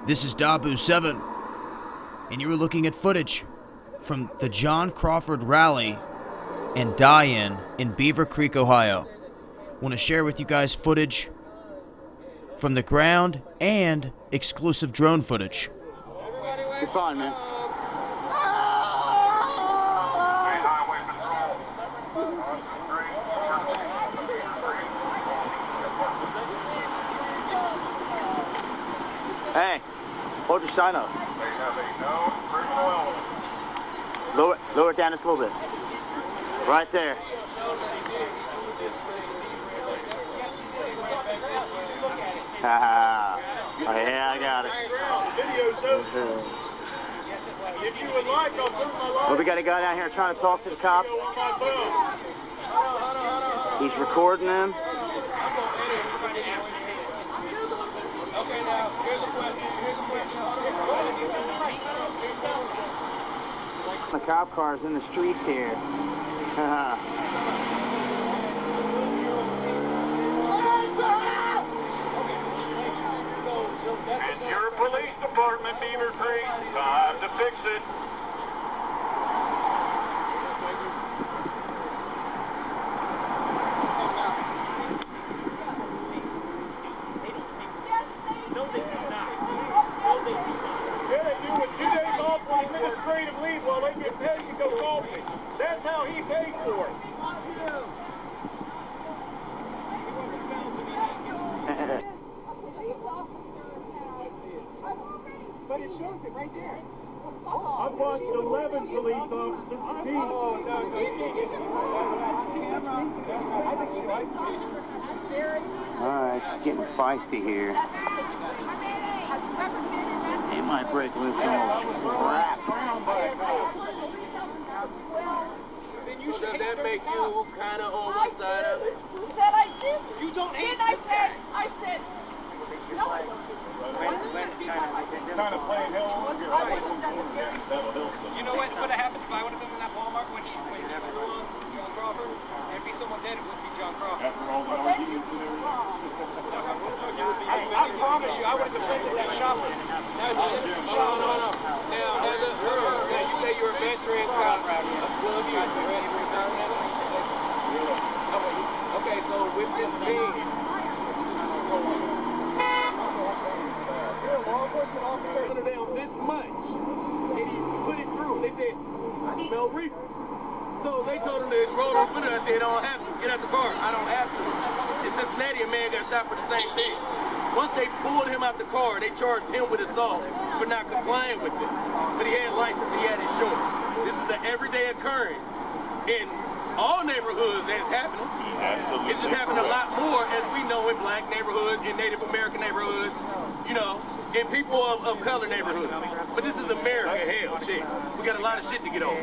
This is Dubose 7, and you were looking at footage from the John Crawford Rally and die-in Beavercreek, Ohio. Want to share with you guys footage from the ground and exclusive drone footage. You're fine, man. Hey, hold your sign up. Lower it down just a little bit. Right there. Haha. Oh, yeah, I got it. Well, we got a guy down here trying to talk to the cops. He's recording them. Okay, now, here's a question. The cop cars in the streets here. And your police department, Beavercreek, time to fix it. Yeah, they do with 2 days off on administrative leave while they get paid to go golfing. That's how he paid for it. But it shows it right there. I've watched 11 police officers compete. Alright, she's getting feisty here. He might break loose on crap. Does that make you kind of on one side of it? Who said I did? You don't hate I said, no. Kind of playing hell over here. You know what would have happened if I would have been in that Walmart when he threw on John Crawford? There'd be someone dead. It wouldn't be John Crawford. After all the arguments and everything. I promise you, I would have defended that shopper. Now, no. Now, you say you're a veteran cop. Well, you ready for retirement? Okay, so with this being law enforcement officer under down this much, and he put it through. They said, I smell reefer. So they told him to roll on foot. I said, I don't have to. Get out the car. I don't have to. In Cincinnati, a man got shot for the same thing. Once they pulled him out the car, they charged him with assault for not complying with it. But he had license, he had insurance. This is an everyday occurrence in all neighborhoods that's happening. Absolutely. It's just happening a lot more, as we know, in black neighborhoods, in Native American neighborhoods, you know, in people of color neighborhoods. But this is America, hell, shit. We got a lot of shit to get over.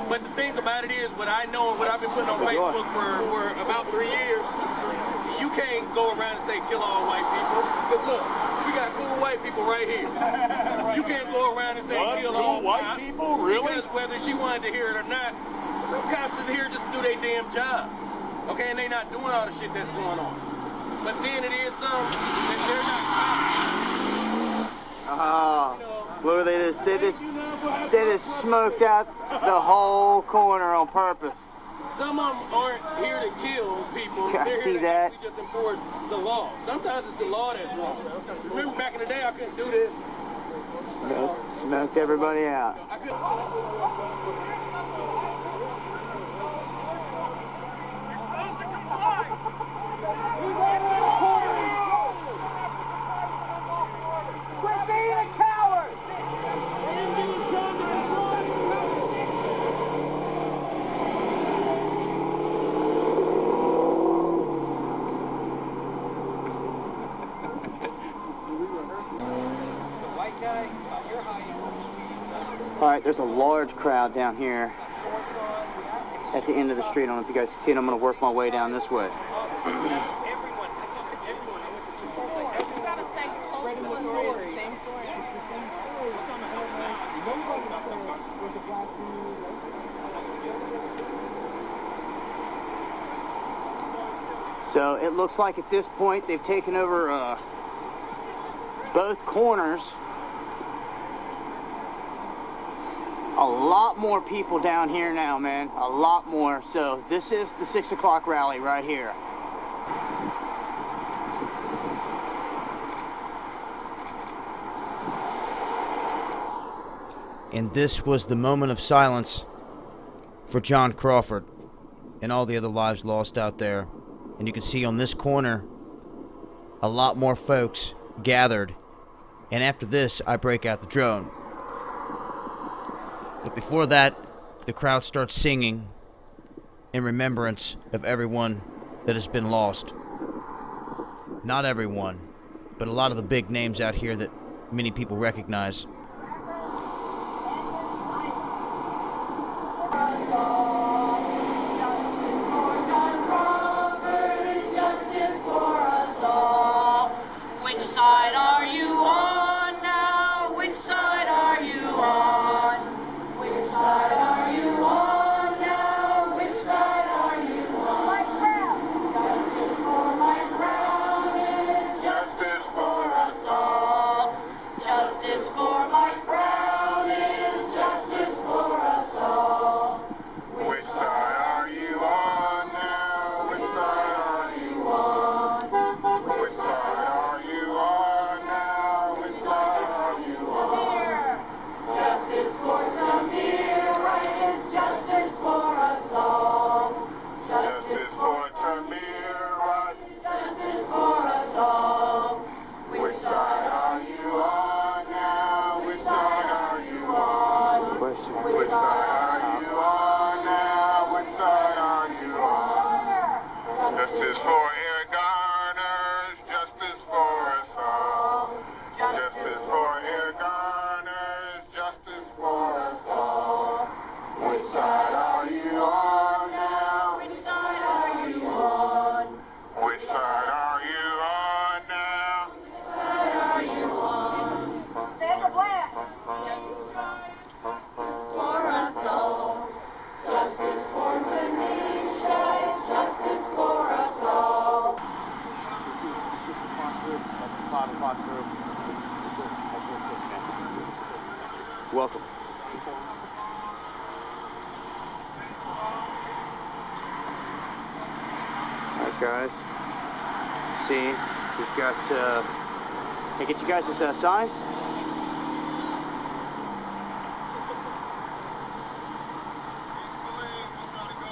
But the thing about it is, what I know and what I've been putting on Facebook for about 3 years, you can't go around and say kill all white people. Because look, we got cool white people right here. You can't go around and say kill all white people, really? Because whether she wanted to hear it or not, some cops is here just to do their damn job. Okay, and they not doing all the shit that's going on. But then it is some that they're not cops. Oh, look, they just smoked out the whole corner on purpose. Some of them aren't here to kill people. They're here to actually just enforce the law. Sometimes it's the law that's wrong. Remember back in the day, I couldn't do this. Smoked everybody out. I couldn't. Quit being a coward! All right, there's a large crowd down here at the end of the street. I don't know if you guys can see it. I'm going to work my way down this way. So it looks like at this point they've taken over both corners. A lot more people down here now, man. A lot more. So this is the 6 o'clock rally right here. And this was the moment of silence for John Crawford and all the other lives lost out there. And you can see on this corner a lot more folks gathered. And after this, I break out the drone. But before that, the crowd starts singing in remembrance of everyone that has been lost. Not everyone, but a lot of the big names out here that many people recognize. Justice for air garners, justice for us all. Justice for air garners, justice for us all. Which side are you on now? Which side are you on? Which side are you on now? Which side are you on? Sandra Black. For us all. Justice for Tanisha, justice for us all. 5 o'clock group. Welcome. Alright guys, see, we've got, can I get you guys' signs?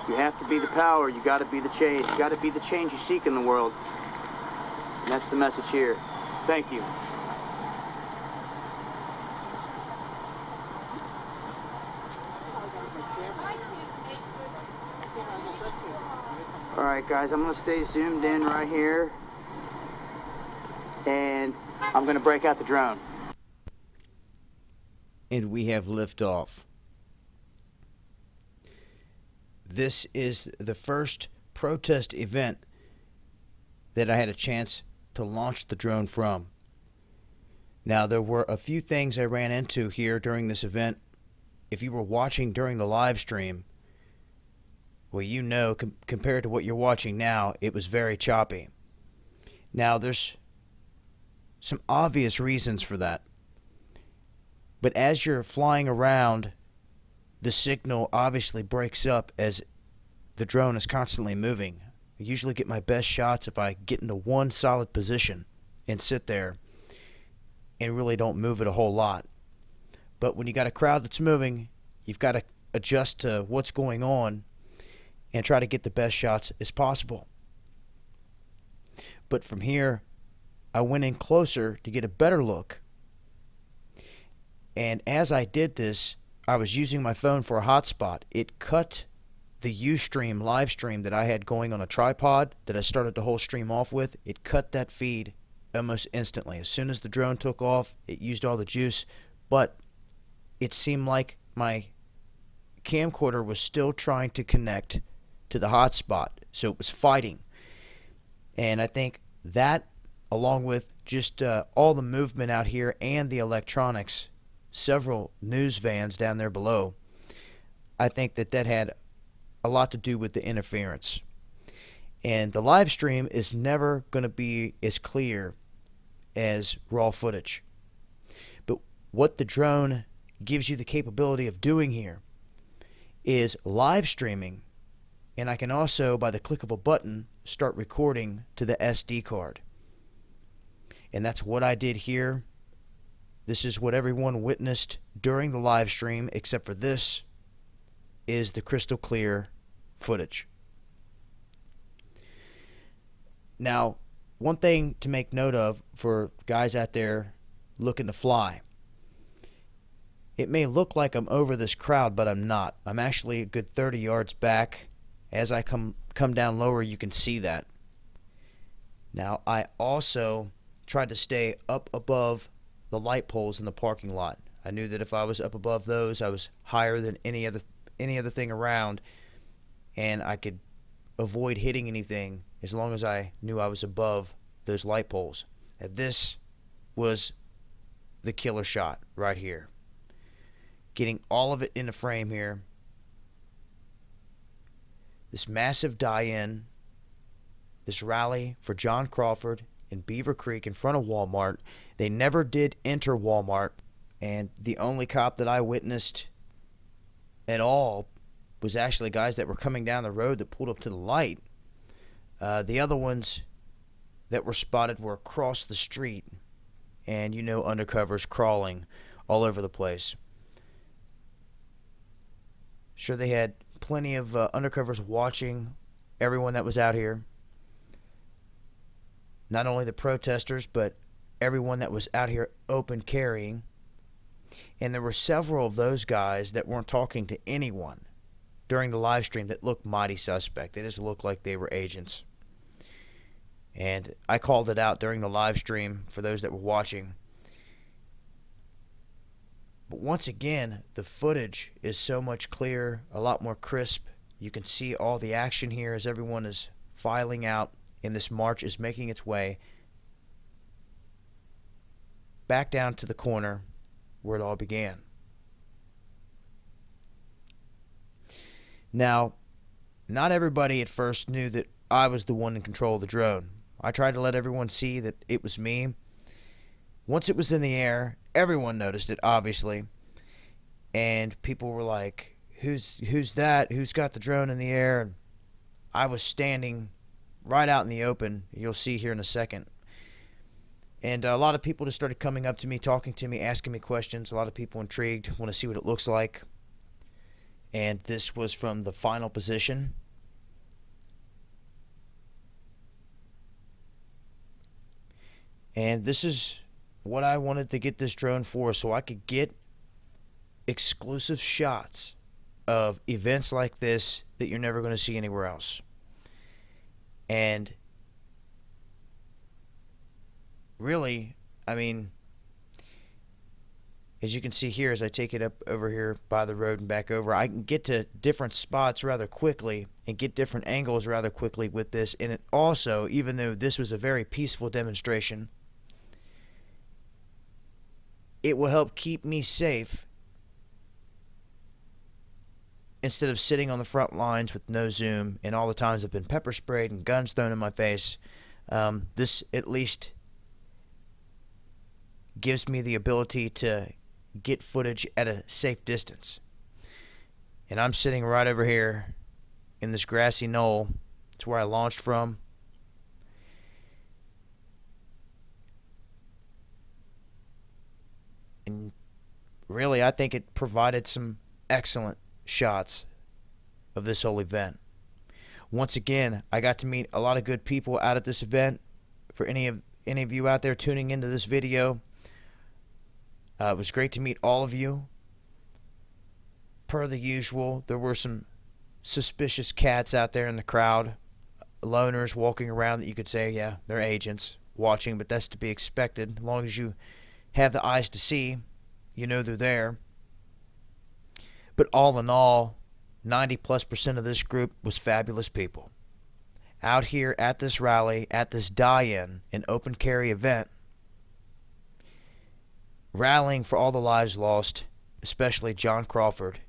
You have to be the power, you got to be the change, you got to be the change you seek in the world. And that's the message here. Thank you. Alright guys, I'm going to stay zoomed in right here. And I'm going to break out the drone. And we have liftoff. This is the first protest event that I had a chance to launch the drone from. Now, there were a few things I ran into here during this event. If you were watching during the live stream, well, you know, compared to what you're watching now, it was very choppy. Now, there's some obvious reasons for that. But as you're flying around, the signal obviously breaks up as the drone is constantly moving. I usually get my best shots if I get into one solid position and sit there and really don't move it a whole lot. But when you got a crowd that's moving, you've got to adjust to what's going on and try to get the best shots as possible. But from here, I went in closer to get a better look. And as I did this, I was using my phone for a hotspot. It cut the Ustream live stream that I had going on a tripod that I started the whole stream off with. It cut that feed almost instantly. As soon as the drone took off, it used all the juice, but it seemed like my camcorder was still trying to connect to the hotspot, so it was fighting. And I think that, along with just all the movement out here and the electronics, several news vans down there below, I think that had a lot to do with the interference. And the live stream is never going to be as clear as raw footage. But what the drone gives you the capability of doing here is live streaming, and I can also, by the click of a button, start recording to the SD card. And that's what I did here. This is what everyone witnessed during the live stream, except for this is the crystal clear footage. Now, one thing to make note of for guys out there looking to fly, it may look like I'm over this crowd, but I'm not. I'm actually a good 30 yards back. As I come down lower, you can see that. Now, I also tried to stay up above the light poles in the parking lot. I knew that if I was up above those, I was higher than any other thing around, and I could avoid hitting anything as long as I knew I was above those light poles. And this was the killer shot right here. Getting all of it in the frame here. This massive die-in, this rally for John Crawford in Beavercreek in front of Walmart. They never did enter Walmart, and the only cop that I witnessed at all was actually guys that were coming down the road that pulled up to the light. The other ones that were spotted were across the street, and you know, undercovers crawling all over the place. Sure, they had plenty of undercovers watching everyone that was out here. Not only the protesters, but everyone that was out here open carrying. And there were several of those guys that weren't talking to anyone during the live stream that looked mighty suspect. They just looked like they were agents. And I called it out during the live stream for those that were watching. But once again, the footage is so much clearer, a lot more crisp. You can see all the action here as everyone is filing out, and this march is making its way back down to the corner where it all began. Now, not everybody at first knew that I was the one in control of the drone. I tried to let everyone see that it was me. Once it was in the air, everyone noticed it, obviously. And people were like, who's that? Who's got the drone in the air? And I was standing right out in the open. You'll see here in a second. And a lot of people just started coming up to me, talking to me, asking me questions. A lot of people intrigued, want to see what it looks like. And this was from the final position. And this is what I wanted to get this drone for, so I could get exclusive shots of events like this that you're never going to see anywhere else. And really, I mean, as you can see here, as I take it up over here by the road and back over, I can get to different spots rather quickly and get different angles rather quickly with this. And it also, even though this was a very peaceful demonstration, it will help keep me safe instead of sitting on the front lines with no zoom and all the times I've been pepper sprayed and guns thrown in my face. This at least gives me the ability to get footage at a safe distance. And I'm sitting right over here in this grassy knoll. It's where I launched from. And really, I think it provided some excellent shots of this whole event. Once again, I got to meet a lot of good people out at this event. For any of you out there tuning into this video, it was great to meet all of you. Per the usual, there were some suspicious cats out there in the crowd, loners walking around that you could say, yeah, they're agents watching, but that's to be expected. As long as you have the eyes to see, you know they're there. But all in all, 90+% of this group was fabulous people. Out here at this rally, at this die-in and open carry event, rallying for all the lives lost, especially John Crawford,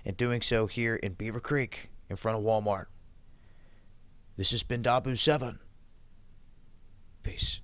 and doing so here in Beavercreek in front of Walmart. This has been Dubose 7. Peace.